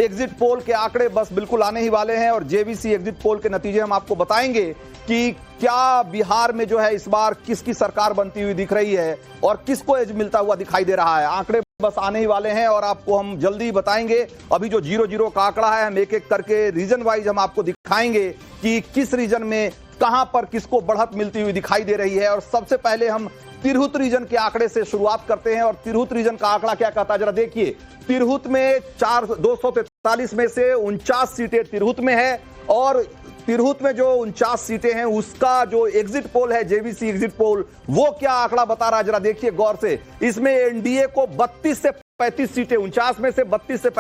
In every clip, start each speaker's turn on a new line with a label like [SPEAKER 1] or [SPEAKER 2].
[SPEAKER 1] Exit poll के आंकड़े बस बिल्कुल आने ही वाले हैं और जेवीसी एग्जिट पोल के नतीजे हम आपको बताएंगे कि क्या बिहार में जो है इस बार किसकी सरकार बनती हुई दिख रही है और किसको एज मिलता हुआ दिखाई दे रहा है। आंकड़े बस आने ही वाले हैं और आपको हम जल्दी बताएंगे। अभी जो 0-0 का आंकड़ा है हम एक एक करके रीजन वाइज हम आपको दिखाएंगे कि किस रीजन में कहां पर किसको बढ़त मिलती हुई दिखाई दे रही है। और सबसे पहले हम तिरहुत रीजन के आंकड़े से शुरुआत करते हैं और तिरहुत रीजन का आंकड़ा क्या कहता है जरा देखिए। तिरहुत में 243 में से 49 सीटें तिरहुत में है और तिरहुत में जो 49 सीटें हैं उसका जो एग्जिट पोल है जेवीसी एग्जिट पोल वो क्या आंकड़ा बता रहा है जरा देखिए गौर से। इसमें एनडीए को 32 से 35 सीटें 49 में से 32 से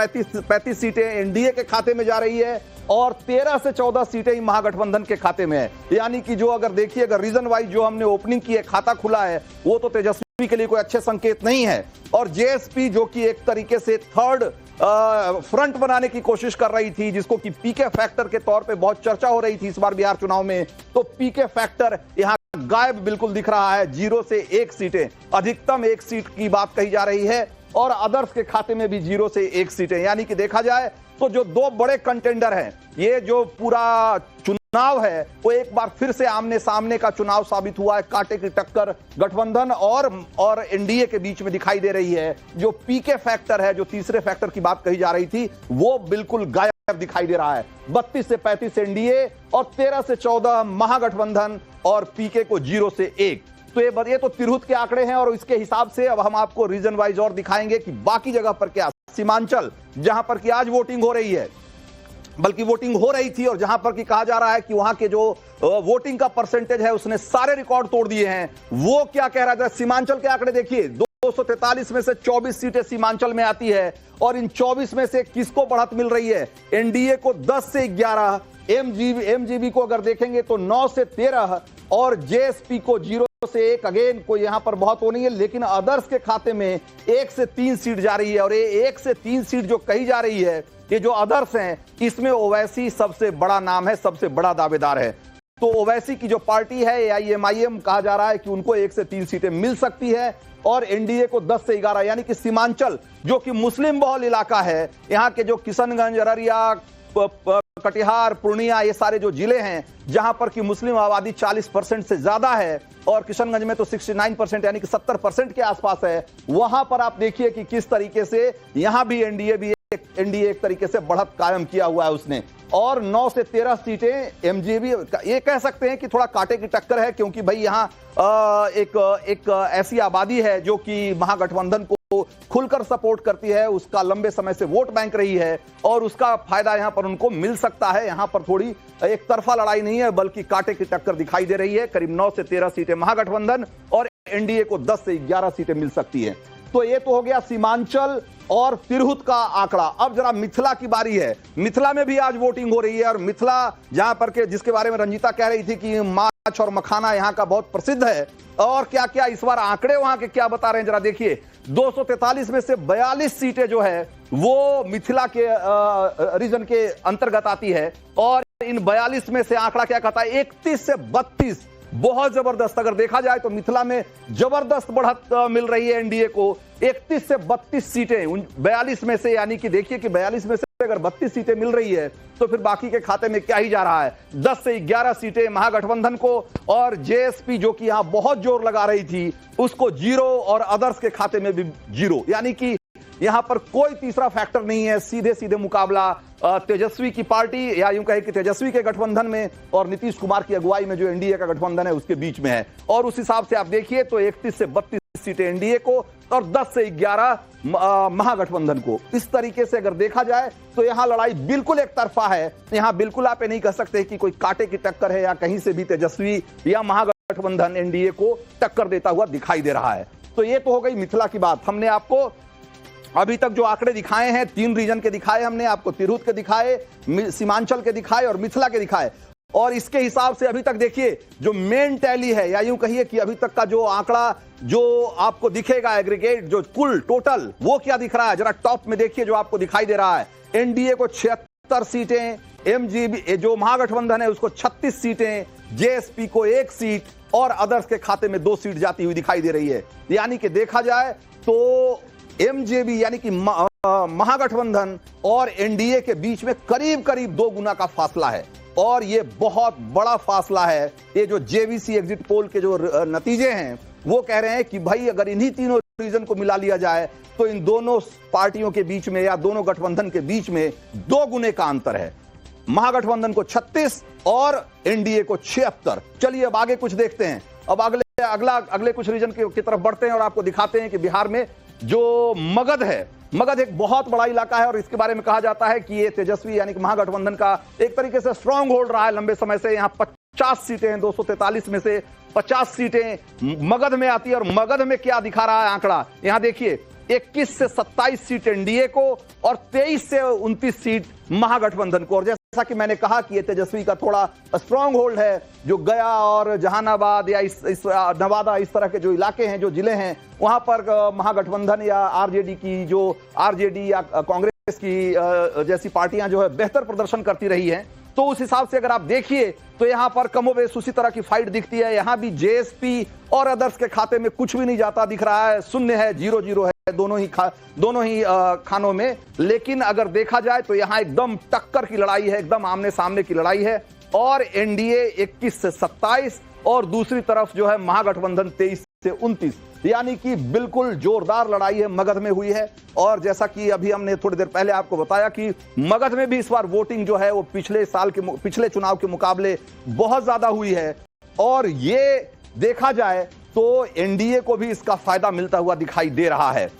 [SPEAKER 1] 35 सीटें एनडीए के खाते में जा रही है और 13 से 14 सीटें ही महागठबंधन के खाते में है। यानी कि जो अगर देखिए अगर रीजन वाइज जो हमने ओपनिंग की है खाता खुला है वो तो तेजस्वी के लिए कोई अच्छे संकेत नहीं है। और जेएसपी जो कि एक तरीके से थर्ड फ्रंट बनाने की कोशिश कर रही थी जिसको कि पीके फैक्टर के तौर पे बहुत चर्चा हो रही थी इस बार बिहार चुनाव में, तो पीके फैक्टर यहां गायब बिल्कुल दिख रहा है। 0 से 1 सीटें, अधिकतम 1 सीट की बात कही जा रही है और अदर्स के खाते में भी 0 से 1 सीटें। यानी कि देखा जाए तो जो दो बड़े कंटेंडर हैं, ये जो पूरा चुनाव है वो एक बार फिर से आमने सामने का चुनाव साबित हुआ है। कांटे की टक्कर गठबंधन और एनडीए के बीच में दिखाई दे रही है। जो पीके फैक्टर है, जो तीसरे फैक्टर की बात कही जा रही थी, वो बिल्कुल गायब दिखाई दे रहा है। 32 से 35 एनडीए और 13 से 14 महागठबंधन और पीके को 0 से 1। तो ये तो तिरहुत के आंकड़े हैं और इसके हिसाब से अब हम आपको रीजन वाइज और दिखाएंगे कि बाकी जगह पर क्या। सीमांचल जहां पर कि आज वोटिंग हो रही है, बल्कि वोटिंग हो रही थी और जहां पर कि कहा जा रहा है कि वहां के जो वोटिंग का परसेंटेज है उसने सारे रिकॉर्ड तोड़ दिए हैं, वो क्या कह रहा था। सीमांचल के आंकड़े देखिए, 243 में से 24 सीटें सीमांचल में आती है और इन 24 में से किसको बढ़त मिल रही है। एनडीए को 10 से 11, एमजीबी को अगर देखेंगे तो 9 से 13 और जेएसपी को 0 से 1। अगेन कोई यहां पर बहुत हो नहीं है, लेकिन अदर्स के खाते में 1 से 3 सीट जा रही है और ये 1 से 3 सीट जो कही जा रही है, ये जो अदर्स हैं इसमें ओवैसी सबसे बड़ा नाम है, सबसे बड़ा दावेदार है। तो ओवैसी की जो पार्टी है एआईएमआईएम, कहा जा रहा है कि उनको 1 से 3 सीटें मिल सकती है और एनडीए को 10 से 11। यानी कि सीमांचल जो कि मुस्लिम बहुल इलाका है, यहाँ के जो किशनगंज, अररिया, कटिहार, पूर्णिया, ये सारे जो जिले हैं जहां पर कि मुस्लिम आबादी 40% से ज्यादा है और किशनगंज में तो 69% यानी कि 70% के आसपास है, वहां पर आप देखिए कि किस तरीके से यहां भी एनडीए एक तरीके से बढ़त कायम किया हुआ है उसने। और 9 से 13 सीटें एमजीबी, ये कह सकते हैं कि थोड़ा कांटे की टक्कर है क्योंकि भाई यहां एक ऐसी आबादी है जो कि महागठबंधन को खुलकर सपोर्ट करती है, उसका लंबे समय से वोट बैंक रही है और उसका फायदा यहां पर उनको मिल सकता है। यहां पर थोड़ी एक तरफा लड़ाई नहीं है बल्कि कांटे की टक्कर दिखाई दे रही है। करीब 9 से 13 सीटें महागठबंधन और एनडीए को 10 से 11 सीटें मिल सकती हैं। तो ये तो हो गया सीमांचल और तिरहुत का आंकड़ा। अब जरा मिथिला की बारी है। मिथिला में भी आज वोटिंग हो रही है और मिथिला जहां पर के जिसके बारे में रंजीता कह रही थी कि माछ और मखाना यहां का बहुत प्रसिद्ध है और क्या क्या इस बार आंकड़े वहां के क्या बता रहे हैं जरा देखिए। 243 में से 42 सीटें जो है वो मिथिला के रीजन के अंतर्गत आती है और इन 42 में से आंकड़ा क्या कहता है 31 से 32। बहुत जबरदस्त अगर देखा जाए तो मिथिला में जबरदस्त बढ़त मिल रही है एनडीए को। 31 से 32 सीटें 42 में से, यानी कि देखिए कि 42 में से अगर 32 सीटें मिल रही है तो फिर बाकी के खाते में क्या ही जा रहा है। 10 से 11 सीटें महागठबंधन को और जेएसपी जो कि यहां बहुत जोर लगा रही थी उसको 0 और अदर्स के खाते में भी 0। यानी कि यहां पर कोई तीसरा फैक्टर नहीं है, सीधे सीधे मुकाबला तेजस्वी की पार्टी या यूं कहे कि तेजस्वी के गठबंधन में और नीतीश कुमार की अगुवाई में जो एनडीए का गठबंधन है उसके बीच में है। और उस हिसाब से आप देखिए तो 31 से 32 सीटें एनडीए को और 10 से 11 महागठबंधन को। इस तरीके से अगर देखा जाए तो यहां लड़ाई बिल्कुल एक तरफा है। यहां बिल्कुल आप ये नहीं कह सकते कि कोई कांटे की टक्कर है या कहीं से भी तेजस्वी या महागठबंधन एनडीए को टक्कर देता हुआ दिखाई दे रहा है। तो ये तो हो गई मिथिला की बात। हमने आपको अभी तक जो आंकड़े दिखाए हैं 3 रीजन के दिखाए, हमने आपको तिरहुत के दिखाए, सीमांचल के दिखाए और मिथिला के दिखाए। और इसके हिसाब से अभी तक देखिए जो मेन टैली है या यूं कहिए कि अभी तक का जो आंकड़ा जो आपको दिखेगा एग्रीगेट जो कुल टोटल वो क्या दिख रहा है जरा टॉप में देखिए जो आपको दिखाई दे रहा है। एनडीए को 76 सीटें, एमजीबी जो महागठबंधन है उसको 36 सीटें, जेएसपी को 1 सीट और अदर्स के खाते में 2 सीट जाती हुई दिखाई दे रही है। यानी कि देखा जाए तो एमजेबी यानी कि महागठबंधन और एनडीए के बीच में करीब करीब 2 गुना का फासला है और ये बहुत बड़ा फासला है। ये जो जेवीसी एग्जिट पोल के जो नतीजे हैं वो कह रहे हैं कि भाई अगर इन्हीं तीनों रीजन को मिला लिया जाए तो इन दोनों पार्टियों के बीच में या दोनों गठबंधन के बीच में 2 गुने का अंतर है। महागठबंधन को 36 और एनडीए को 76। चलिए अब आगे कुछ देखते हैं। अब अगले कुछ रीजन की तरफ बढ़ते हैं और आपको दिखाते हैं कि बिहार में जो मगध है, मगध एक बहुत बड़ा इलाका है और इसके बारे में कहा जाता है कि ये तेजस्वी यानी कि महागठबंधन का एक तरीके से स्ट्रांग होल्ड रहा है लंबे समय से। यहां 50 सीटें हैं, 243 में से 50 सीटें मगध में आती है। और मगध में क्या दिखा रहा है आंकड़ा, यहां देखिए 21 से 27 सीट एनडीए को और 23 से 29 सीट महागठबंधन को। और जैसा कि मैंने कहा कि ये तेजस्वी का थोड़ा स्ट्रांग होल्ड है, जो गया और जहानाबाद या इस नवादा इस तरह के जो इलाके हैं, जो जिले हैं, वहां पर महागठबंधन या आरजेडी की जो आरजेडी या कांग्रेस की जैसी पार्टियां जो है बेहतर प्रदर्शन करती रही हैं। तो उस हिसाब से अगर आप देखिए तो यहां पर कमोबेश उसी तरह की फाइट दिखती है। यहां भी जेएसपी और अदर्स के खाते में कुछ भी नहीं जाता दिख रहा है, शून्य है, 0-0 है दोनों ही खानों में। लेकिन अगर देखा जाए तो यहां एकदम टक्कर की लड़ाई है, एकदम आमने सामने की लड़ाई है। और एनडीए 21 से 27 और दूसरी तरफ जो है महागठबंधन 23 से 29, यानी कि बिल्कुल जोरदार लड़ाई है मगध में हुई है। और जैसा कि अभी हमने थोड़ी देर पहले आपको बताया कि मगध में भी इस बार वोटिंग जो है वो पिछले चुनाव के मुकाबले बहुत ज्यादा हुई है। और ये देखा जाए तो एनडीए को भी इसका फायदा मिलता हुआ दिखाई दे रहा है।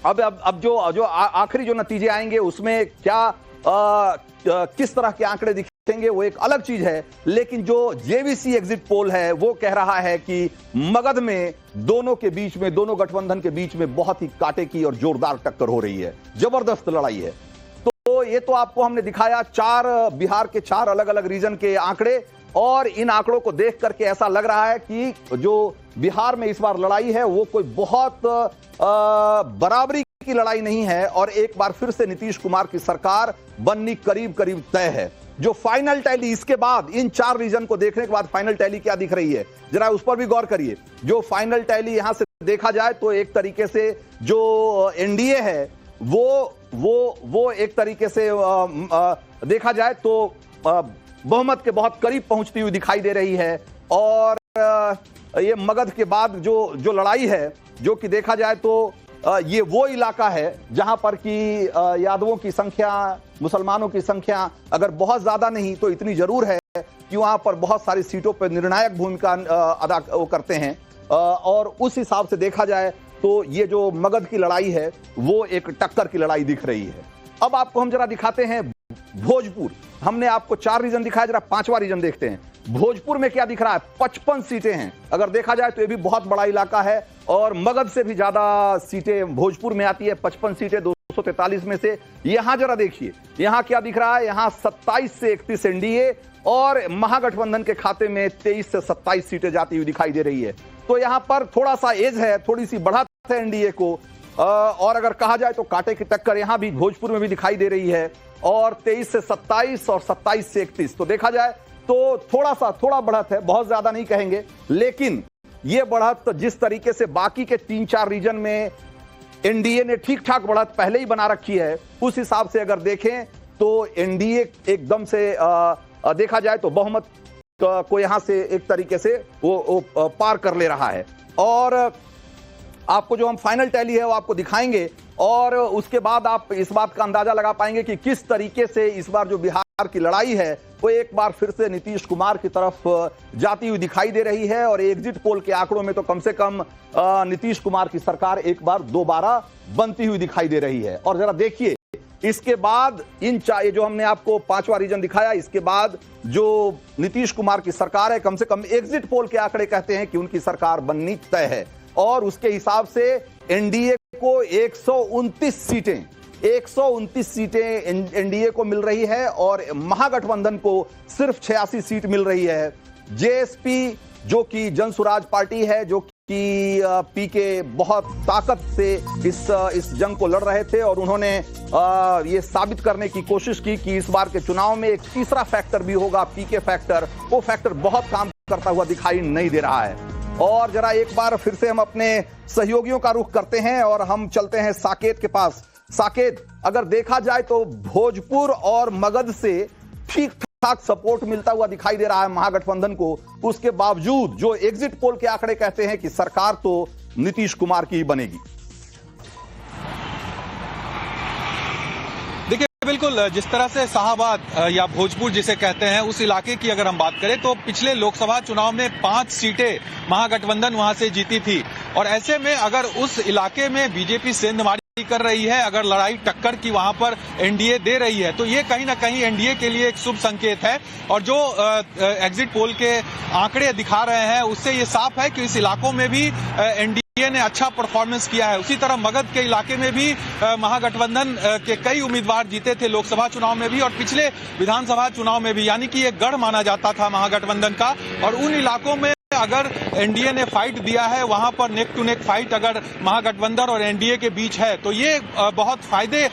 [SPEAKER 1] अब जो आखिरी जो नतीजे आएंगे उसमें क्या किस तरह के आंकड़े दिखेंगे वो एक अलग चीज है। लेकिन जो जेवीसी एग्जिट पोल है वो कह रहा है कि मगध में दोनों के बीच में, दोनों गठबंधन के बीच में बहुत ही कांटे की और जोरदार टक्कर हो रही है, जबरदस्त लड़ाई है। तो ये तो आपको हमने दिखाया बिहार के 4 अलग अलग रीजन के आंकड़े। और इन आंकड़ों को देख करके ऐसा लग रहा है कि जो बिहार में इस बार लड़ाई है वो कोई बहुत बराबरी की लड़ाई नहीं है और एक बार फिर से नीतीश कुमार की सरकार बननी करीब करीब तय है। जो फाइनल टैली इसके बाद, इन 4 रीजन को देखने के बाद फाइनल टैली क्या दिख रही है जरा उस पर भी गौर करिए। जो फाइनल टैली यहां से देखा जाए तो एक तरीके से जो एनडीए है वो एक तरीके से देखा जाए तो बहुमत के बहुत करीब पहुंचती हुई दिखाई दे रही है। और ये मगध के बाद जो लड़ाई है, जो कि देखा जाए तो ये वो इलाका है जहां पर कि यादवों की संख्या, मुसलमानों की संख्या अगर बहुत ज्यादा नहीं तो इतनी जरूर है कि वहां पर बहुत सारी सीटों पर निर्णायक भूमिका अदा करते हैं। और उस हिसाब से देखा जाए तो ये जो मगध की लड़ाई है वो एक टक्कर की लड़ाई दिख रही है। अब आपको हम जरा दिखाते हैं भोजपुर। हमने आपको 4 रीजन दिखाया, जरा 5वां रीजन देखते हैं। भोजपुर में क्या दिख रहा है, 55 सीटें हैं। अगर देखा जाए तो ये भी बहुत बड़ा इलाका है और मगध से भी ज्यादा सीटें भोजपुर में आती है, 55 सीटें 243 में से। यहां जरा देखिए, यहां क्या दिख रहा है, यहां 27 से 31 एनडीए और महागठबंधन के खाते में 23 से 27 सीटें जाती हुई दिखाई दे रही है। तो यहां पर थोड़ा सा एज है, थोड़ी सी बढ़त है एनडीए को। और अगर कहा जाए तो कांटे की टक्कर यहां भी भोजपुर में भी दिखाई दे रही है और 23 से 27 और 27 से 31। तो देखा जाए तो थोड़ा बढ़त है, बहुत ज्यादा नहीं कहेंगे। लेकिन यह बढ़त जिस तरीके से बाकी के 3-4 रीजन में एनडीए ने ठीक ठाक बढ़त पहले ही बना रखी है, उस हिसाब से अगर देखें तो एनडीए एकदम से देखा जाए तो बहुमत को यहां से एक तरीके से वो पार कर ले रहा है। और आपको जो हम फाइनल टैली है वो आपको दिखाएंगे और उसके बाद आप इस बात का अंदाजा लगा पाएंगे कि किस तरीके से इस बार जो बिहार की लड़ाई है वो एक बार फिर से नीतीश कुमार की तरफ जाती हुई दिखाई दे रही है। और एग्जिट पोल के आंकड़ों में तो कम से कम नीतीश कुमार की सरकार एक बार दोबारा बनती हुई दिखाई दे रही है। और जरा देखिए इसके बाद ये जो हमने आपको 5वां रीजन दिखाया, इसके बाद जो नीतीश कुमार की सरकार है, कम से कम एग्जिट पोल के आंकड़े कहते हैं कि उनकी सरकार बननी तय है। और उसके हिसाब से एनडीए को 129 सीटें एनडीए को मिल रही है और महागठबंधन को सिर्फ 86 सीट मिल रही है। जेएसपी जो कि जनसुराज पार्टी है, जो कि पीके बहुत ताकत से इस जंग को लड़ रहे थे और उन्होंने ये साबित करने की कोशिश की कि इस बार के चुनाव में एक तीसरा फैक्टर भी होगा, पीके फैक्टर। वो फैक्टर बहुत काम करता हुआ दिखाई नहीं दे रहा है। और जरा एक बार फिर से हम अपने सहयोगियों का रुख करते हैं और हम चलते हैं साकेत के पास। साकेत, अगर देखा जाए तो भोजपुर और मगध से ठीक ठाक सपोर्ट मिलता हुआ दिखाई दे रहा है महागठबंधन को, उसके बावजूद जो एग्जिट पोल के आंकड़े कहते हैं कि सरकार तो नीतीश कुमार की ही बनेगी।
[SPEAKER 2] देखिए, बिल्कुल जिस तरह से शाहबाद या भोजपुर जिसे कहते हैं उस इलाके की अगर हम बात करें तो पिछले लोकसभा चुनाव में 5 सीटें महागठबंधन वहां से जीती थी, और ऐसे में अगर उस इलाके में बीजेपी सेंधमारी कर रही है, अगर लड़ाई टक्कर की वहां पर एनडीए दे रही है, तो ये कहीं ना कहीं एनडीए के लिए एक शुभ संकेत है। और जो एग्जिट पोल के आंकड़े दिखा रहे हैं उससे ये साफ है कि इस इलाकों में भी एनडीए ने अच्छा परफॉर्मेंस किया है। उसी तरह मगध के इलाके में भी महागठबंधन के कई उम्मीदवार जीते थे लोकसभा चुनाव में भी और पिछले विधानसभा चुनाव में भी, यानी कि ये गढ़ माना जाता था महागठबंधन का। और उन इलाकों में अगर एनडीए ने फाइट दिया है, वहां पर नेक टू नेक फाइट अगर महागठबंधन और एनडीए के बीच है, तो ये बहुत फायदे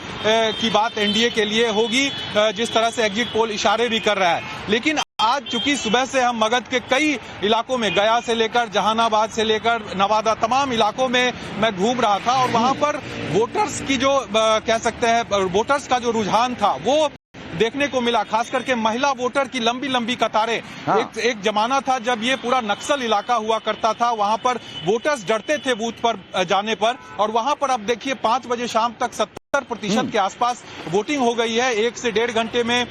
[SPEAKER 2] की बात एनडीए के लिए होगी, जिस तरह से एग्जिट पोल इशारे भी कर रहा है। लेकिन आज चूंकि सुबह से हम मगध के कई इलाकों में, गया से लेकर जहानाबाद से लेकर नवादा, तमाम इलाकों में मैं घूम रहा था और वहां पर वोटर्स की जो कह सकते हैं वोटर्स का जो रुझान था वो देखने को मिला, खास करके महिला वोटर की लंबी लंबी कतारें। हाँ। एक जमाना था जब ये पूरा नक्सल इलाका हुआ करता था, वहां पर वोटर्स डरते थे बूथ पर जाने पर, और वहां पर अब देखिए 5 बजे शाम तक 70% के आसपास वोटिंग हो गई है 1 से 1.5 घंटे में,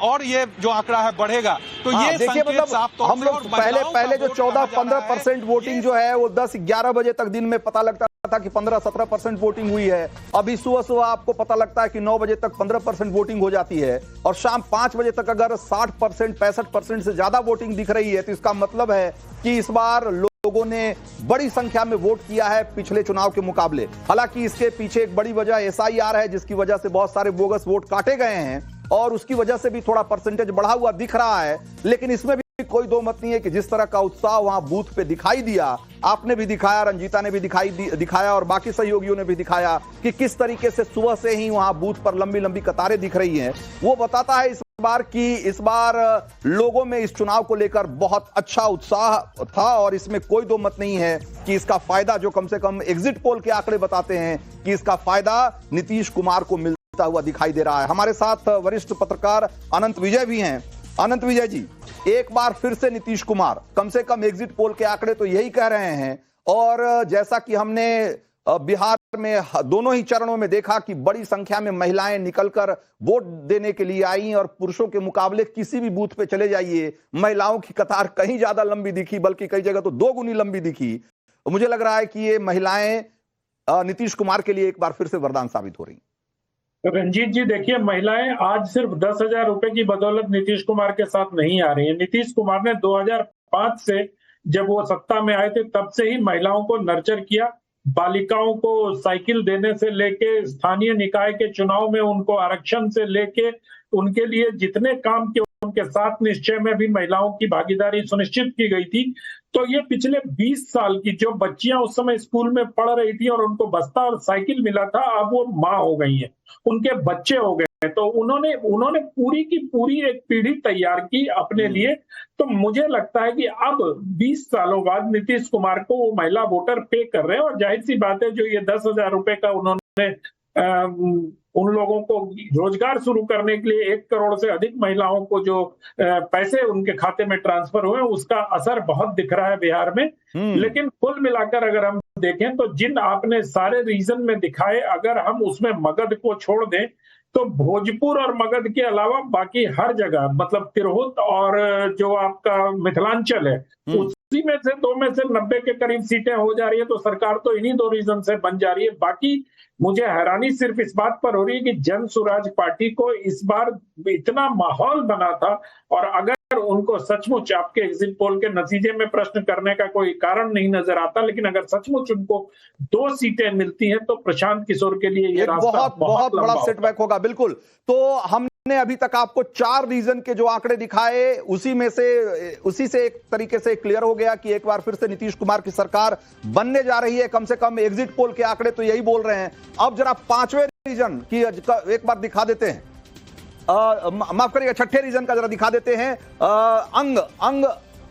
[SPEAKER 2] और ये जो आंकड़ा है बढ़ेगा। तो ये
[SPEAKER 1] देखिए, मतलब हम लोग पहले जो 14-15% वोटिंग जो है वो 10-11 बजे तक दिन में पता लगता था कि 15-17% वोटिंग हुई है। अभी सुबह आपको पता लगता है कि 9 बजे तक 15% वोटिंग हो जाती है, और शाम 5 बजे तक अगर 60%, 65% से ज्यादा वोटिंग दिख रही है, तो इसका मतलब है कि इस बार लोगों ने बड़ी संख्या में वोट किया है पिछले चुनाव के मुकाबले। हालांकि इसके पीछे एक बड़ी वजह एसआईआर है, जिसकी वजह से बहुत सारे बोगस वोट काटे गए हैं और उसकी वजह से भी थोड़ा परसेंटेज बढ़ा हुआ दिख रहा है। लेकिन इसमें भी कोई दो मत नहीं है कि जिस तरह का उत्साह वहां बूथ पे दिखाई दिया, आपने भी दिखाया, रंजीता ने भी दिखाया और बाकी सहयोगियों ने भी दिखाया कि किस तरीके से सुबह से ही वहां बूथ पर लंबी लंबी कतारें दिख रही हैं, वो बताता है इस बार लोगों में इस चुनाव को लेकर बहुत अच्छा उत्साह था। और इसमें कोई दो मत नहीं है कि इसका फायदा, जो कम से कम एग्जिट पोल के आंकड़े बताते हैं कि इसका फायदा नीतीश कुमार को मिलता हुआ दिखाई दे रहा है। हमारे साथ वरिष्ठ पत्रकार अनंत विजय भी हैं। अनंत विजय जी, एक बार फिर से नीतीश कुमार, कम से कम एग्जिट पोल के आंकड़े तो यही कह रहे हैं, और जैसा कि हमने बिहार में दोनों ही चरणों में देखा कि बड़ी संख्या में महिलाएं निकलकर वोट देने के लिए आई, और पुरुषों के मुकाबले किसी भी बूथ पे चले जाइए, महिलाओं की कतार कहीं ज्यादा लंबी दिखी, बल्कि कई जगह तो 2 गुनी लंबी दिखी। मुझे लग रहा है कि ये महिलाएं नीतीश कुमार के लिए एक बार फिर से वरदान साबित हो रही।
[SPEAKER 3] रंजीत जी, देखिए, महिलाएं आज सिर्फ 10,000 रुपए की बदौलत नीतीश कुमार के साथ नहीं आ रही है। नीतीश कुमार ने 2005 से, जब वो सत्ता में आए थे, तब से ही महिलाओं को नर्चर किया। बालिकाओं को साइकिल देने से लेके, स्थानीय निकाय के चुनाव में उनको आरक्षण से लेके, उनके लिए जितने काम किए, उनके साथ निश्चय में भी महिलाओं की भागीदारी सुनिश्चित की गई थी। तो ये पिछले 20 साल की जो बच्चियां उस समय स्कूल में पढ़ रही थी और उनको बस्ता और साइकिल मिला था, अब वो माँ हो गई हैं, उनके बच्चे हो गए हैं। तो उन्होंने पूरी की पूरी एक पीढ़ी तैयार की अपने लिए। तो मुझे लगता है कि अब 20 सालों बाद नीतीश कुमार को वो महिला वोटर पे कर रहे हैं, और जाहिर सी बात है, जो ये 10,000 रुपए का उन्होंने उन लोगों को रोजगार शुरू करने के लिए 1 करोड़ से अधिक महिलाओं को जो पैसे उनके खाते में ट्रांसफर हुए, उसका असर बहुत दिख रहा है बिहार में। लेकिन कुल मिलाकर अगर हम देखें तो जिन आपने सारे रीजन में दिखाए, अगर हम उसमें मगध को छोड़ दें तो भोजपुर और मगध के अलावा बाकी हर जगह, मतलब तिरहुत और जो आपका मिथिलांचल है, उसी में से 2 में से 90 के करीब सीटें हो जा रही है। तो सरकार तो इन्हीं 2 रीजन से बन जा रही है। बाकी मुझे हैरानी सिर्फ इस बात पर हो रही है कि जन सुराज पार्टी को इस बार इतना माहौल बना था, और अगर उनको सचमुच आपके एग्जिट पोल के नतीजे में प्रश्न करने का कोई कारण नहीं नजर आता, लेकिन अगर सचमुच उनको 2 सीटें मिलती हैं तो प्रशांत किशोर के लिए ये रास्ता बहुत
[SPEAKER 1] बड़ा सेटबैक होगा। बिल्कुल। तो हमने अभी तक आपको 4 रीजन के जो आंकड़े दिखाए, उसी से एक तरीके से क्लियर हो गया कि एक बार फिर से नीतीश कुमार की सरकार बनने जा रही है। कम से कम एग्जिट पोल के आंकड़े तो यही बोल रहे हैं। अब जरा 5वें रीजन की एक बार दिखा देते हैं, माफ करिएगा, 6ठे रीजन का जरा दिखा देते हैं।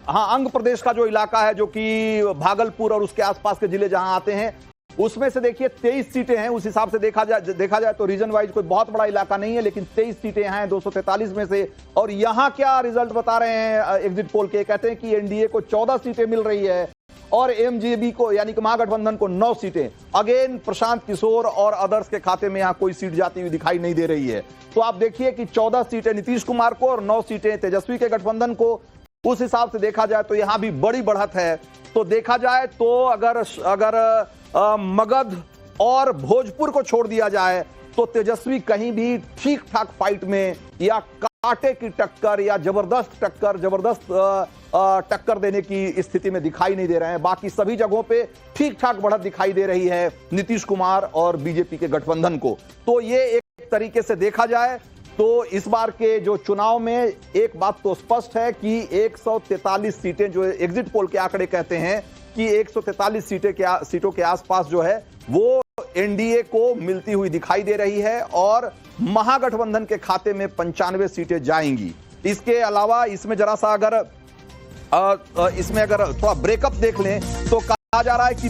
[SPEAKER 1] अंग प्रदेश का जो इलाका है, जो कि भागलपुर और उसके आसपास के जिले जहां आते हैं, उसमें से देखिए 23 सीटें हैं। उस हिसाब से देखा जाए तो रीजन वाइज कोई बहुत बड़ा इलाका नहीं है, लेकिन 23 सीटें हैं 243 में से। और यहां क्या रिजल्ट बता रहे हैं एग्जिट पोल के, कहते हैं कि एनडीए को 14 सीटें मिल रही है और एमजेबी को यानी कि महागठबंधन को 9 सीटें। अगेन प्रशांत किशोर और अदर्स के खाते में यहां कोई सीट जाती हुई दिखाई नहीं दे रही है। तो आप देखिए कि 14 सीटें नीतीश कुमार को और 9 सीटें तेजस्वी के गठबंधन को। उस हिसाब से देखा जाए तो यहां भी बड़ी बढ़त है। तो देखा जाए तो अगर मगध और भोजपुर को छोड़ दिया जाए तो तेजस्वी कहीं भी ठीक ठाक फाइट में या कांटे की टक्कर या जबरदस्त टक्कर देने की स्थिति में दिखाई नहीं दे रहे हैं। बाकी सभी जगहों पे ठीक ठाक बढ़त दिखाई दे रही है नीतीश कुमार और बीजेपी के गठबंधन को। तो ये एक तरीके से देखा जाए तो इस बार के जो चुनाव में एक बात तो स्पष्ट है कि 143 सीटें जो एग्जिट पोल के आंकड़े कहते हैं कि 143 सीटों के आसपास जो है वो एनडीए को मिलती हुई दिखाई दे रही है और महागठबंधन के खाते में 95 सीटें जाएंगी। इसके अलावा इसमें जरा सा अगर थोड़ा ब्रेकअप देख लें तो कहा जा रहा है कि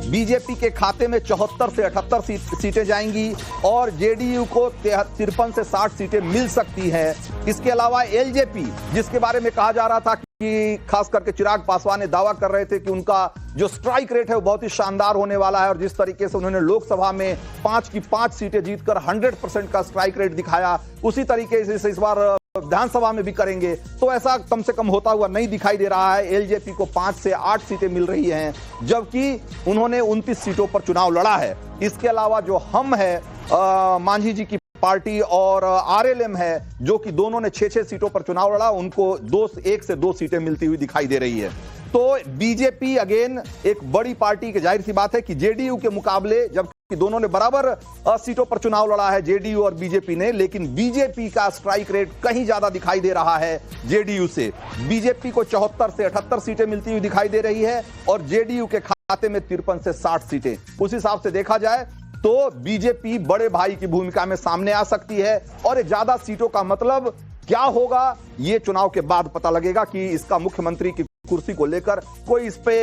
[SPEAKER 1] बीजेपी के खाते में 74 से 78 सीटें जाएंगी और जेडीयू को 53 से 60 सीटें मिल सकती हैं। इसके अलावा एलजेपी, जिसके बारे में कहा जा रहा था कि खास करके चिराग पासवान ने दावा कर रहे थे कि उनका जो स्ट्राइक रेट है वो बहुत ही शानदार होने वाला है और जिस तरीके से उन्होंने लोकसभा में 5 की 5 सीटें जीतकर 100% का स्ट्राइक रेट दिखाया, उसी तरीके से इस बार विधानसभा में भी करेंगे। तो ऐसा कम से कम होता हुआ नहीं दिखाई दे रहा है। एलजेपी को 5 से 8 सीटें मिल रही हैं, जबकि उन्होंने 29 सीटों पर चुनाव लड़ा है। इसके अलावा जो हम है मांझी जी की पार्टी और आरएलएम है, जो कि दोनों ने 6-6 सीटों पर चुनाव लड़ा, उनको 1 से 2 सीटें मिलती हुई दिखाई दे रही है। तो बीजेपी अगेन एक बड़ी पार्टी की, जाहिर सी बात है कि जेडीयू के मुकाबले, जबकि दोनों ने बराबर सीटों पर चुनाव लड़ा है जेडीयू और बीजेपी ने, लेकिन बीजेपी का स्ट्राइक रेट कहीं ज्यादा दिखाई दे रहा है जेडीयू से। बीजेपी को 74 से 78 सीटें मिलती हुई दिखाई दे रही है और जेडीयू के खाते में 53 से 60 सीटें। उस हिसाब से देखा जाए तो बीजेपी बड़े भाई की भूमिका में सामने आ सकती है और ज्यादा सीटों का मतलब क्या होगा ये चुनाव के बाद पता लगेगा कि इसका मुख्यमंत्री की कुर्सी को लेकर कोई इस पे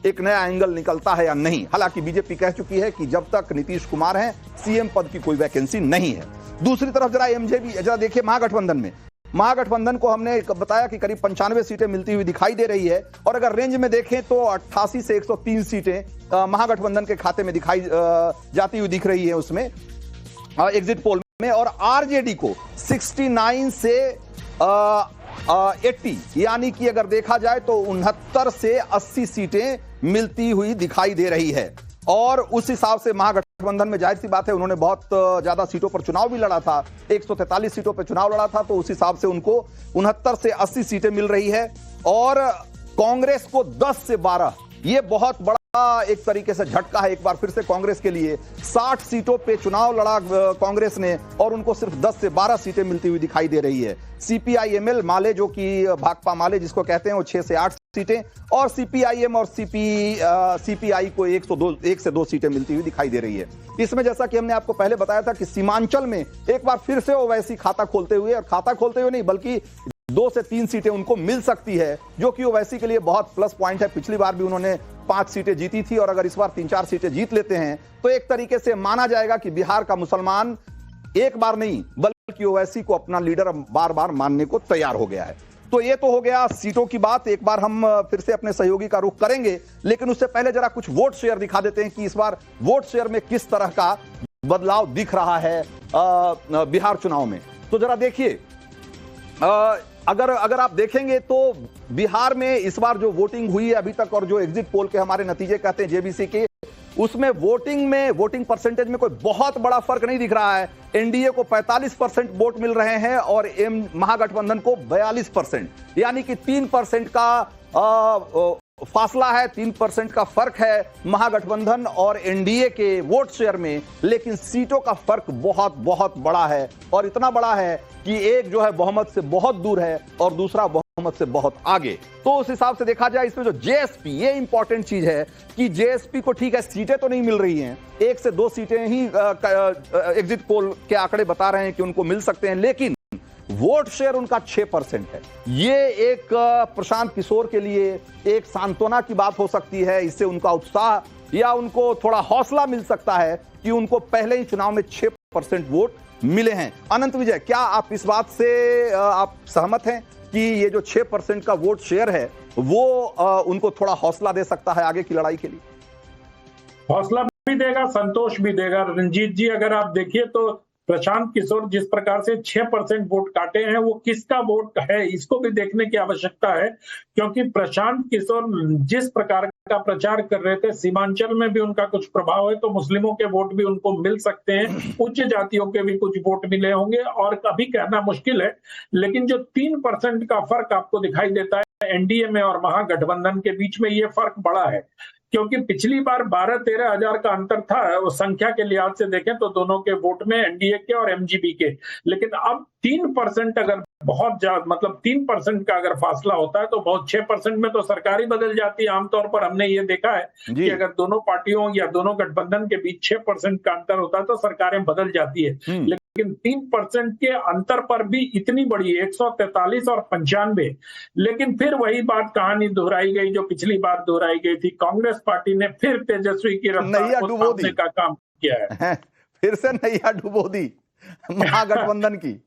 [SPEAKER 1] एक नया एंगल निकलता है या नहीं। हालांकि बीजेपी कह चुकी है कि जब तक नीतीश कुमार हैं सीएम पद की कोई वैकेंसी नहीं है। दूसरी तरफ जरा एमजेबी जरा देखिए, महागठबंधन को हमने बताया कि करीब 95 सीटें मिलती हुई दिखाई दे रही है और अगर रेंज में देखें तो 88 से 103 सीटें महागठबंधन के खाते में दिखाई जाती हुई दिख रही है उसमें एग्जिट पोल में, और आरजेडी को 69 से 80 यानी कि अगर देखा जाए तो 69 से 80 सीटें मिलती हुई दिखाई दे रही है। और उस हिसाब से महागठबंधन में जाहिर सी बात है उन्होंने बहुत ज्यादा सीटों पर चुनाव भी लड़ा था, 143 सीटों पर चुनाव लड़ा था, तो उस हिसाब से उनको 69 से 80 सीटें मिल रही है। और कांग्रेस को 10 से 12, ये बहुत बड़ा एक तरीके से झटका है एक बार फिर से कांग्रेस के लिए। 60 सीटों पे चुनाव लड़ा कांग्रेस ने और उनको सिर्फ 10 से 12 सीटें मिलती हुई दिखाई दे रही है। सीपीआईएमएल माले, जो कि भाकपा माले जिसको कहते हैं, वो 6 से 8 सीटें और सीपीआईएम और सीपीआई को 1 से 2 सीटें मिलती हुई दिखाई दे रही है। इसमें जैसा कि हमने आपको पहले बताया था कि सीमांचल में एक बार फिर से ओवैसी खाता खोलते हुए नहीं बल्कि 2 से 3 सीटें उनको मिल सकती है, जो कि ओवैसी के लिए बहुत प्लस पॉइंट है। पिछली बार भी उन्होंने 5 सीटें जीती थी और अगर इस बार 3-4 सीटें जीत लेते हैं तो एक तरीके से माना जाएगा कि बिहार का मुसलमान एक बार नहीं बल्कि ओवैसी को अपना लीडर बार बार मानने को तैयार हो गया है। तो ये तो हो गया सीटों की बात। एक बार हम फिर से अपने सहयोगी का रुख करेंगे, लेकिन उससे पहले जरा कुछ वोट शेयर दिखा देते हैं कि इस बार वोट शेयर में किस तरह का बदलाव दिख रहा है बिहार चुनाव में। तो जरा देखिए, अगर आप देखेंगे तो बिहार में इस बार जो वोटिंग हुई है अभी तक और जो एग्जिट पोल के हमारे नतीजे कहते हैं जेबीसी के, उसमें वोटिंग परसेंटेज में कोई बहुत बड़ा फर्क नहीं दिख रहा है। एनडीए को 45% वोट मिल रहे हैं और महागठबंधन को 42%, यानी कि 3% का फासला है, 3% का फर्क है महागठबंधन और एनडीए के वोट शेयर में। लेकिन सीटों का फर्क बहुत बहुत बड़ा है और इतना बड़ा है कि एक जो है बहुमत से बहुत दूर है और दूसरा बहुमत से बहुत आगे। तो उस हिसाब से देखा जाए इसमें जो जेएसपी, ये इंपॉर्टेंट चीज है कि जेएसपी को ठीक है सीटें तो नहीं मिल रही हैं, 1 से 2 सीटें ही एग्जिट पोल के आंकड़े बता रहे हैं कि उनको मिल सकते हैं, लेकिन वोट शेयर उनका 6% है। ये एक प्रशांत किशोर के लिए एक सांत्वना की बात हो सकती है। इससे उनका उत्साह या उनको थोड़ा हौसला मिल सकता है कि उनको पहले ही चुनाव में 6% वोट मिले हैं। अनंत विजय, क्या आप इस बात से आप सहमत हैं कि ये जो 6% का वोट शेयर है वो उनको थोड़ा हौसला दे सकता है आगे की लड़ाई के लिए?
[SPEAKER 3] हौसला भी देगा, संतोष भी देगा। रंजीत जी, अगर आप देखिए तो प्रशांत किशोर जिस प्रकार से 6% वोट काटे हैं, वो किसका वोट है इसको भी देखने की आवश्यकता है। क्योंकि प्रशांत किशोर जिस प्रकार का प्रचार कर रहे थे, सीमांचल में भी उनका कुछ प्रभाव है, तो मुस्लिमों के वोट भी उनको मिल सकते हैं, उच्च जातियों के भी कुछ वोट मिले होंगे, और कभी कहना मुश्किल है। लेकिन जो 3% का फर्क आपको दिखाई देता है एनडीए में और महागठबंधन के बीच में, ये फर्क बड़ा है। क्योंकि पिछली बार 12-13 हजार का अंतर था, वो संख्या के लिहाज से देखें तो दोनों के वोट में, एनडीए के और एमजीपी के। लेकिन अब 3% अगर बहुत ज्यादा, मतलब 3% का अगर फासला होता है तो बहुत 6% में तो सरकार ही बदल जाती है। आमतौर पर हमने ये देखा है कि अगर दोनों पार्टियों या दोनों गठबंधन के बीच 6% का अंतर होता है तो सरकारें बदल जाती है। लेकिन 3% के अंतर पर भी इतनी बड़ी 143 और 95। लेकिन फिर वही बात कहानी दोहराई गई जो पिछली बार दोहराई गई थी। कांग्रेस पार्टी ने फिर तेजस्वी की रफ्तार को थामने का काम किया है।
[SPEAKER 1] फिर से नैया डुबो दी महागठबंधन की।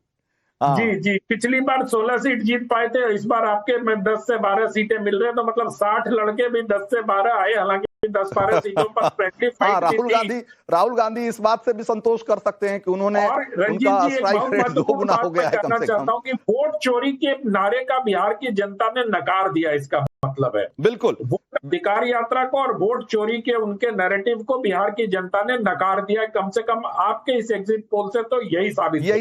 [SPEAKER 3] जी, पिछली बार 16 सीट जीत पाए थे, इस बार आपके में 10 से 12 सीटें मिल रहे हैं, तो मतलब 60 लड़के भी 10 से 12 आए। हालांकि 10-12 सीटों पर फ्रेंडली फाइट
[SPEAKER 1] राहुल गांधी इस बात से भी संतोष कर सकते हैं कि उन्होंने उनका स्ट्राइक रेट 2 गुना हो गया है कम से कम।
[SPEAKER 3] कि वोट चोरी के नारे का बिहार की जनता ने नकार दिया, इसका मतलब है।
[SPEAKER 1] बिल्कुल,
[SPEAKER 3] वोट अधिकार यात्रा को और वोट चोरी के उनके नैरेटिव को बिहार की जनता ने नकार दिया। कम से कम आपके इस एग्जिट पोल से तो यही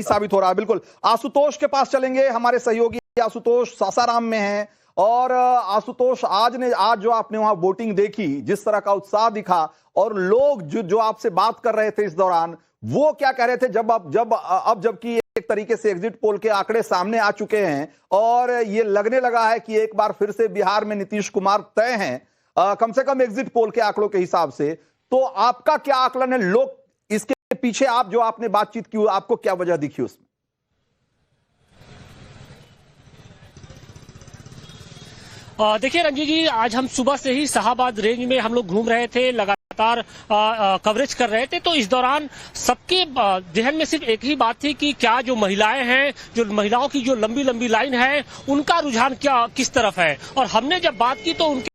[SPEAKER 3] साबित हो रहा है।
[SPEAKER 1] बिल्कुल, आशुतोष के पास चलेंगे। हमारे सहयोगी आशुतोष सासाराम में हैं। और आशुतोष, आज जो आपने वहां वोटिंग देखी, जिस तरह का उत्साह दिखा, और लोग जो आपसे बात कर रहे थे इस दौरान, वो क्या कह रहे थे जबकि एक तरीके से एग्जिट पोल के आंकड़े सामने आ चुके हैं और ये लगने लगा है कि एक बार फिर से बिहार में नीतीश कुमार तय हैं, कम से कम एग्जिट पोल के आंकड़ों के हिसाब से, तो आपका क्या आकलन है? लोग इसके पीछे जो आपने बातचीत की, आपको क्या वजह दिखी उसमें?
[SPEAKER 4] देखिए रंजीत जी, आज हम सुबह से ही शाहाबाद रेंज में हम लोग घूम रहे थे, लगातार कवरेज कर रहे थे। तो इस दौरान सबके जहन में सिर्फ एक ही बात थी कि क्या जो महिलाएं हैं, जो महिलाओं की जो लंबी लंबी लाइन है, उनका रुझान किस तरफ है। और हमने जब बात की तो उनके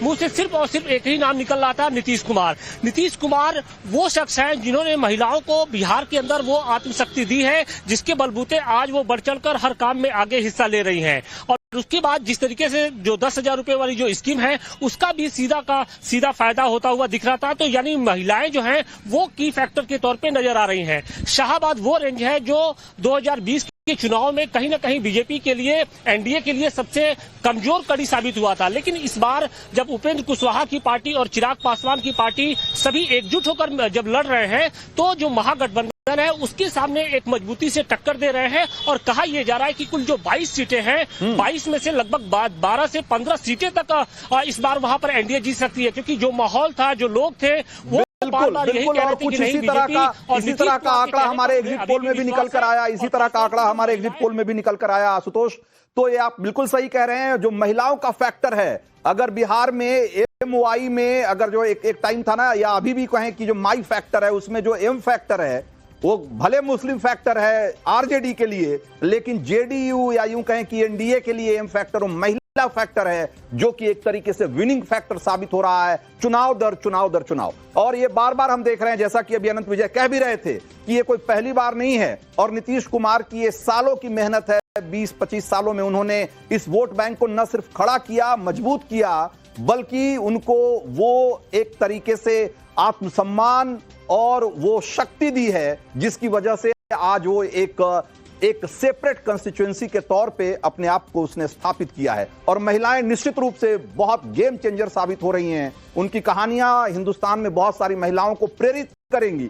[SPEAKER 4] मुंह से सिर्फ और सिर्फ एक ही नाम निकल रहा था, नीतीश कुमार। नीतीश कुमार वो शख्स हैं जिन्होंने महिलाओं को बिहार के अंदर वो आत्मशक्ति दी है जिसके बलबूते आज वो बढ़ चढ़कर हर काम में आगे हिस्सा ले रही हैं। और उसके बाद जिस तरीके से जो 10,000 रुपए वाली जो स्कीम है, उसका भी सीधा फायदा होता हुआ दिख रहा था। तो यानी महिलाएं जो हैं वो की फैक्टर के तौर पे नजर आ रही हैं। शाहाबाद वो रेंज है जो 2020 के चुनाव में कहीं ना कहीं बीजेपी के लिए, एनडीए के लिए सबसे कमजोर कड़ी साबित हुआ था। लेकिन इस बार जब उपेंद्र कुशवाहा की पार्टी और चिराग पासवान की पार्टी सभी एकजुट होकर जब लड़ रहे हैं, तो जो महागठबंधन है उसके सामने एक मजबूती से टक्कर दे रहे हैं। और कहा यह जा रहा है कि कुल जो 22 सीटें हैं, 22 में से लगभग 12 से 15 सीटें तक इस बार वहां पर एनडीए जीत सकती है। क्योंकि जो माहौल था, जो लोग थे, वो
[SPEAKER 1] बिल्कुल, और कुछ इसी तरह का आंकड़ा हमारे एग्जिट पोल में भी निकल कर आया। इसी तरह का आंकड़ा हमारे एग्जिट पोल में भी निकल कर आया। आशुतोष, तो ये आप बिल्कुल सही कह रहे हैं। जो महिलाओं का फैक्टर है, अगर बिहार में एमवाई में अगर जो एक टाइम था ना, या अभी भी कहें कि जो माई फैक्टर है, उसमें जो एम फैक्टर है वो भले मुस्लिम फैक्टर है आरजेडी के लिए, लेकिन जेडीयू या यूं कहें कि एनडीए के लिए एम फैक्टर और महिला फैक्टर है, जो कि एक तरीके से विनिंग फैक्टर साबित हो रहा है चुनाव दर चुनाव। और ये बार बार हम देख रहे हैं, जैसा कि अभी अनंत विजय कह भी रहे थे, कि ये कोई पहली बार नहीं है। और नीतीश कुमार की ये सालों की मेहनत है। 20-25 सालों में उन्होंने इस वोट बैंक को न सिर्फ खड़ा किया, मजबूत किया, बल्कि उनको वो एक तरीके से आत्मसम्मान और वो शक्ति दी है, जिसकी वजह से आज वो एक सेपरेट कंस्टिट्यूएंसी के तौर पे अपने आप को उसने स्थापित किया है। और महिलाएं निश्चित रूप से बहुत गेम चेंजर साबित हो रही हैं। उनकी कहानियां हिंदुस्तान में बहुत सारी महिलाओं को प्रेरित करेंगी,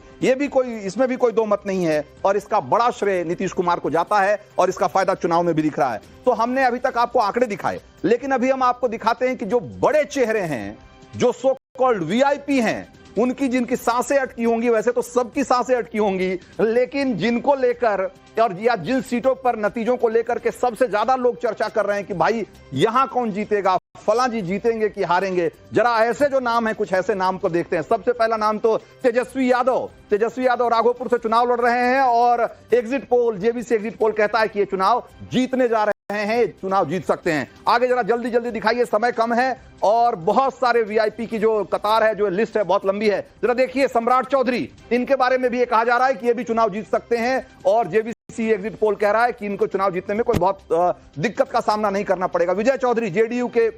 [SPEAKER 1] इसमें भी कोई दो मत नहीं है। और इसका बड़ा श्रेय नीतीश कुमार को जाता है और इसका फायदा चुनाव में भी दिख रहा है। तो हमने अभी तक आपको आंकड़े दिखाए, लेकिन अभी हम आपको दिखाते हैं कि जो बड़े चेहरे हैं, जो सो कॉल्ड वीआईपी हैं, उनकी जिनकी सांसें अटकी होंगी, वैसे तो सबकी सांसें अटकी होंगी, लेकिन जिनको लेकर और या जिन सीटों पर नतीजों को लेकर के सबसे ज्यादा लोग चर्चा कर रहे हैं कि भाई यहां कौन जीतेगा, फलां जी जीतेंगे कि हारेंगे, जरा ऐसे जो नाम है कुछ ऐसे नाम को देखते हैं। सबसे पहला नाम तो तेजस्वी यादव राघोपुर से चुनाव लड़ रहे हैं और exit poll, JBC exit poll कहता है कि ये चुनाव जीतने जा रहे हैं, चुनाव जीत सकते हैं। आगे जरा जल्दी जल्दी दिखाइए, समय कम है और बहुत सारे वीआईपी की जो कतार है, जो लिस्ट है बहुत लंबी है। जरा देखिए सम्राट चौधरी, इनके बारे में भी ये कहा जा रहा है कि ये भी चुनाव जीत सकते हैं और जेबीसी एग्जिट पोल कह रहा है कि इनको चुनाव जीतने में कोई बहुत दिक्कत का सामना नहीं करना पड़ेगा। विजय चौधरी जेडीयू के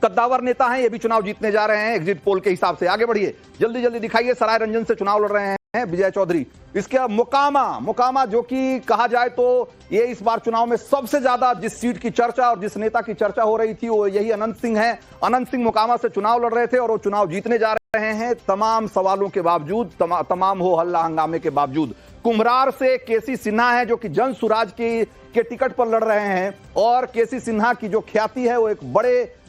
[SPEAKER 1] कद्दावर नेता हैं, ये भी चुनाव जीतने जा रहे हैं एग्जिट पोल के हिसाब से। आगे बढ़िए, जल्दी जल्दी दिखाइए, सराय रंजन से चुनाव लड़ रहे हैं विजय चौधरी। इसके मोकामा जो कि कहा जाए तो ये इस बार चुनाव में सबसे ज्यादा जिस सीट की चर्चा और जिस नेता की चर्चा हो रही थी वो यही अनंत सिंह है। अनंत सिंह मोकामा से चुनाव लड़ रहे थे और वो चुनाव जीतने जा रहे हैं तमाम सवालों के बावजूद, तमाम हो हल्ला हंगामे के बावजूद। कुम्हरार से केसी सिन्हा है जो कि जन सुराज के टिकट पर लड़ रहे हैं और केसी सिन्हा की जो ख्याति है वो एक बड़े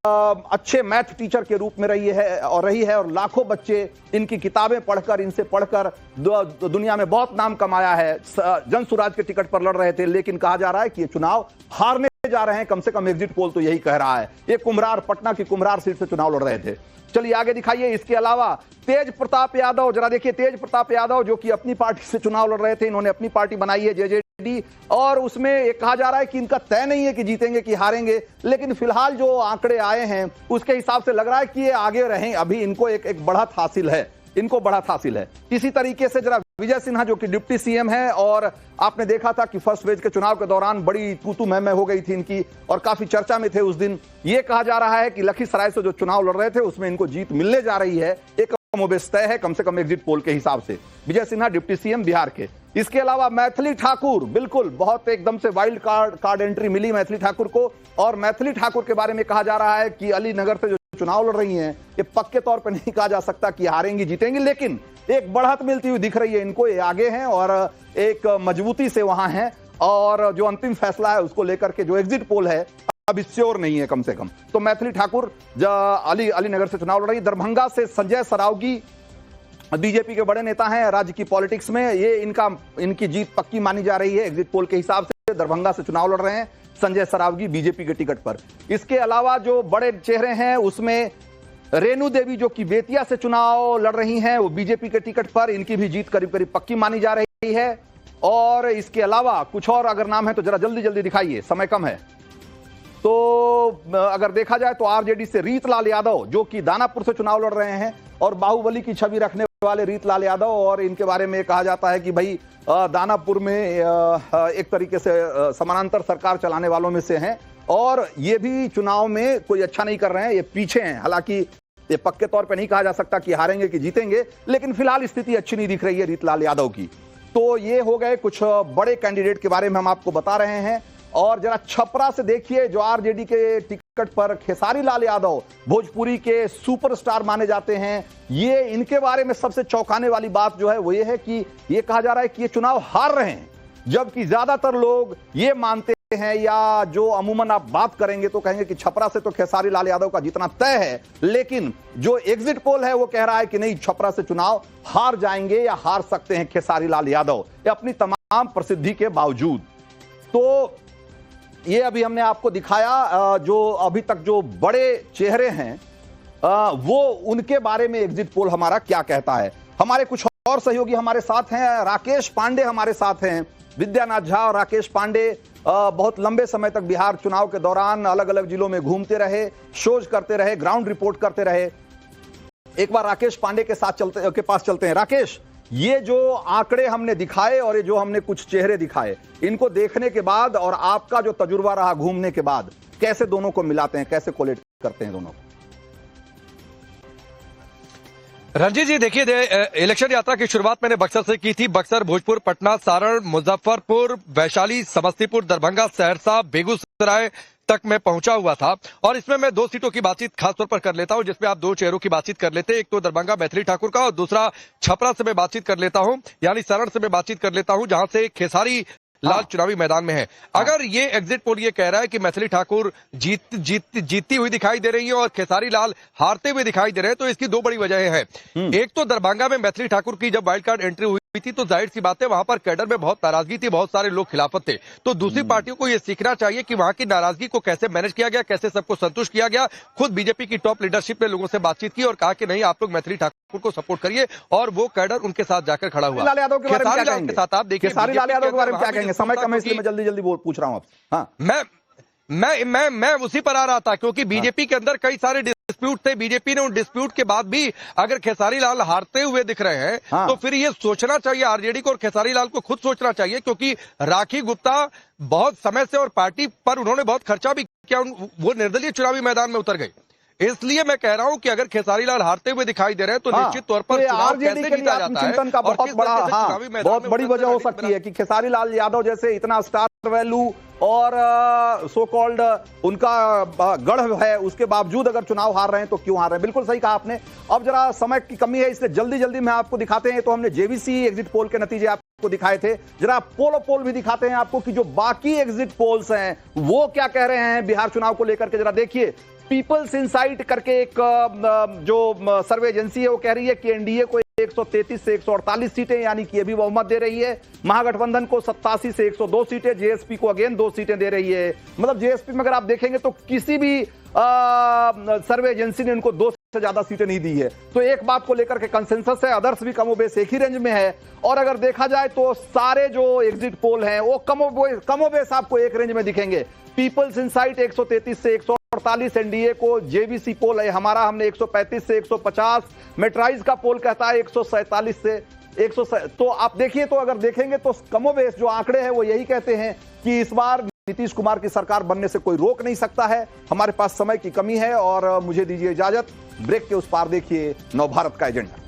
[SPEAKER 1] अच्छे मैथ टीचर के रूप में रही है और लाखों बच्चे इनकी किताबें पढ़कर, इनसे पढ़कर दुनिया में बहुत नाम कमाया है। जन सुराज के टिकट पर लड़ रहे थे, लेकिन कहा जा रहा है कि ये चुनाव हारने जा रहे हैं, कम से कम एग्जिट पोल तो यही कह रहा है। ये कुम्हरार, पटना की कुम्हरार सीट से चुनाव लड़ रहे थे। चलिए आगे दिखाइए। इसके अलावा तेज प्रताप यादव, जरा देखिए तेज प्रताप यादव जो कि अपनी पार्टी से चुनाव लड़ रहे थे, इन्होंने अपनी पार्टी बनाई है जेजेडी और उसमें एक कहा जा रहा है कि इनका तय नहीं है कि जीतेंगे कि हारेंगे, लेकिन फिलहाल जो आंकड़े आए हैं उसके हिसाब से लग रहा है कि ये आगे रहें। अभी इनको एक बढ़त हासिल है, इसी तरीके से जरा विजय सिन्हा जो कि डिप्टी सीएम है और आपने देखा था कि फर्स्ट फेज के चुनाव के दौरान बड़ी तू मैं हो गई थी इनकी और काफी चर्चा में थे उस दिन। ये कहा जा रहा है कि लखीसराय से जो चुनाव लड़ रहे थे उसमें इनको जीत मिलने जा रही है, एक कमोबेश तय है कम से कम एग्जिट पोल के हिसाब से। विजय सिन्हा डिप्टी सीएम बिहार के। इसके अलावा मैथिली ठाकुर, बिल्कुल बहुत एकदम से वाइल्ड कार्ड एंट्री मिली मैथिली ठाकुर को और मैथिली ठाकुर के बारे में कहा जा रहा है कि अलीनगर से जो चुनाव लड़ रही हैं, ये पक्के तौर पर नहीं कहा जा सकता कि हारेंगी जीतेंगी, लेकिन एक बढ़त मिलती हुई दिख रही है इनको। ये आगे हैं और एक मजबूती से वहां हैं और जो अंतिम फैसला है उसको लेकर के जो एग्जिट पोल है अभी श्योर नहीं है कम से कम। तो मैथिली ठाकुर अलीनगर से चुनाव लड़ रही। दरभंगा से संजय सरावगी बीजेपी के बड़े नेता हैं राज्य की पॉलिटिक्स में, ये इनकी जीत पक्की मानी जा रही है एग्जिट पोल के हिसाब से। दरभंगा से चुनाव लड़ रहे हैं संजय सरावगी बीजेपी के टिकट पर। इसके अलावा जो बड़े चेहरे हैं उसमें रेणु देवी जो कि बेतिया से चुनाव लड़ रही हैं, वो बीजेपी के टिकट पर, इनकी भी जीत करीब करीब पक्की मानी जा रही है। और इसके अलावा कुछ और अगर नाम है तो जरा जल्दी जल्दी दिखाइए, समय कम है। तो अगर देखा जाए तो आरजेडी से रीतलाल यादव जो कि दानापुर से चुनाव लड़ रहे हैं और बाहुबली की छवि रखने वाले रीतलाल यादव, और इनके बारे में कहा जाता है कि भाई दानापुर में एक तरीके से समानांतर सरकार चलाने वालों में से हैं और ये भी चुनाव में कोई अच्छा नहीं कर रहे हैं, ये पीछे हैं। हालांकि ये पक्के तौर पे नहीं कहा जा सकता कि हारेंगे कि जीतेंगे, लेकिन फिलहाल स्थिति अच्छी नहीं दिख रही है रीतलाल यादव की। तो ये हो गए कुछ बड़े कैंडिडेट के बारे में हम आपको बता रहे हैं। और जरा छपरा से देखिए, जो आरजेडी के टिकट पर खेसारी लाल यादव भोजपुरी के सुपरस्टार माने जाते हैं, ये इनके बारे में सबसे चौंकाने वाली बात जो है वो ये है कि ये कहा जा रहा है कि ये चुनाव हार रहे हैं, जबकि ज्यादातर लोग ये मानते हैं या जो अमूमन आप बात करेंगे तो कहेंगे कि छपरा से तो खेसारी लाल यादव का जीतना तय है, लेकिन जो एग्जिट पोल है वो कह रहा है कि नहीं, छपरा से चुनाव हार जाएंगे या हार सकते हैं खेसारी लाल यादव अपनी तमाम प्रसिद्धि के बावजूद। तो ये अभी हमने आपको दिखाया जो अभी तक जो बड़े चेहरे हैं वो उनके बारे में एग्जिट पोल हमारा क्या कहता है। हमारे कुछ और सहयोगी हमारे साथ हैं, राकेश पांडे हमारे साथ हैं, विद्यानाथ झा और राकेश पांडे बहुत लंबे समय तक बिहार चुनाव के दौरान अलग अलग जिलों में घूमते रहे, शोज करते रहे, ग्राउंड रिपोर्ट करते रहे। एक बार राकेश पांडे के पास चलते हैं। राकेश, ये जो आंकड़े हमने दिखाए और ये जो हमने कुछ चेहरे दिखाए, इनको देखने के बाद और आपका जो तजुर्बा रहा घूमने के बाद, कैसे दोनों को मिलाते हैं, कैसे कोलेट करते हैं दोनों को?
[SPEAKER 5] रंजीत जी देखिए, इलेक्शन यात्रा की शुरुआत मैंने बक्सर से की थी। बक्सर, भोजपुर, पटना, सारण, मुजफ्फरपुर, वैशाली, समस्तीपुर, दरभंगा, सहरसा, बेगूसराय तक मैं पहुंचा हुआ था और इसमें मैं 2 सीटों की बातचीत खासतौर पर कर लेता हूं, जिसमें आप 2 चेहरों की बातचीत कर लेते हैं। एक तो दरभंगा मैथिली ठाकुर का और दूसरा छपरा से मैं बातचीत कर लेता हूं, यानी सारण से मैं बातचीत कर लेता हूं, जहां से खेसारी लाल चुनावी मैदान में है। अगर ये एग्जिट पोल ये कह रहा है कि मैथिली ठाकुर जीतती हुई दिखाई दे रही है और खेसारी लाल हारते हुए दिखाई दे रहे हैं, तो इसकी दो बड़ी वजहें हैं। एक तो दरभंगा में मैथिली ठाकुर की जब वाइल्ड कार्ड एंट्री हुई थी तो जाहिर सी बात है वहां पर कैडर में बहुत नाराजगी थी, बहुत सारे लोग खिलाफत थे। तो दूसरी पार्टियों को यह सीखना चाहिए कि वहां की नाराजगी को कैसे मैनेज किया गया, कैसे सबको संतुष्ट किया गया। खुद बीजेपी की टॉप लीडरशिप ने लोगों से बातचीत की और कहा कि नहीं, आप लोग मैथिली ठाकुर को सपोर्ट करिए, और वो कैडर उनके साथ जाकर खड़ा हुआ।
[SPEAKER 1] लाल यादव के बारे में क्या कहेंगे?
[SPEAKER 5] के साथ आप देखिए,
[SPEAKER 1] खेसारी लाल यादव के बारे में क्या कहेंगे? समय कम है इसलिए मैं जल्दी पूछ रहा हूं आपसे। हाँ,
[SPEAKER 5] मैं उसी पर आ रहा था, क्योंकि बीजेपी के अंदर कई सारे डिस्प्यूट थे। बीजेपी ने उन डिस्प्यूट के बाद भी अगर खेसारी लाल हारते हुए दिख रहे हैं तो फिर ये सोचना चाहिए आरजेडी को और खेसारी लाल को खुद सोचना चाहिए, क्योंकि राखी गुप्ता बहुत समय से और पार्टी पर उन्होंने बहुत खर्चा भी किया, वो निर्दलीय चुनावी मैदान में उतर गई। इसलिए मैं कह रहा हूं कि अगर खेसारी लाल हारते हुए दिखाई दे रहे हैं तो निश्चित तौर पर चुनाव कैसे जीता जाता है,
[SPEAKER 1] चिंतन का बहुत बड़ा बहुत बड़ी वजह हो सकती है कि खेसारी लाल यादव जैसे इतना स्टार वैल्यू और सो कॉल्ड उनका गढ़ है, उसके बावजूद अगर चुनाव हार रहे हैं तो क्यों हार रहे हैं? बिल्कुल सही कहा आपने। अब जरा समय की कमी है, इसलिए जल्दी में आपको दिखाते हैं। तो हमने जेवीसी एग्जिट पोल के नतीजे आपको दिखाए थे, जरा पोल भी दिखाते हैं आपको कि जो बाकी एग्जिट पोल्स हैं वो क्या कह रहे हैं बिहार चुनाव को लेकर के। जरा देखिए, पीपल्स इनसाइट करके एक जो सर्वे एजेंसी है वो कह रही है कि एनडीए को 133 से 148 सीटें, यानी कि अभी बहुमत दे रही है। महागठबंधन को 87 से 102 सीटें, जेएसपी को अगेन 2 सीटें दे रही है। मतलब जेएसपी में अगर आप देखेंगे तो किसी भी सर्वे एजेंसी ने उनको 2 से ज्यादा सीटें नहीं दी है। तो एक बात को लेकर के कंसेंसस है, अदर्स भी कमोबेश एक ही रेंज में है। और अगर देखा जाए तो सारे जो एग्जिट पोल हैं वो कमोबेश आपको एक रेंज में दिखेंगे। पीपल्स इनसाइट 133 से 148 एनडीए को, जेवीसी पोल है हमारा, हमने 135 से 150, मेट्राइज का पोल कहता है 147 से 100। तो आप देखिए, तो अगर देखेंगे तो कमोबेश जो आंकड़े हैं वो यही कहते हैं कि इस बार नीतीश कुमार की सरकार बनने से कोई रोक नहीं सकता है। हमारे पास समय की कमी है और मुझे दीजिए इजाजत। ब्रेक के उस पार देखिए नवभारत का एजेंडा।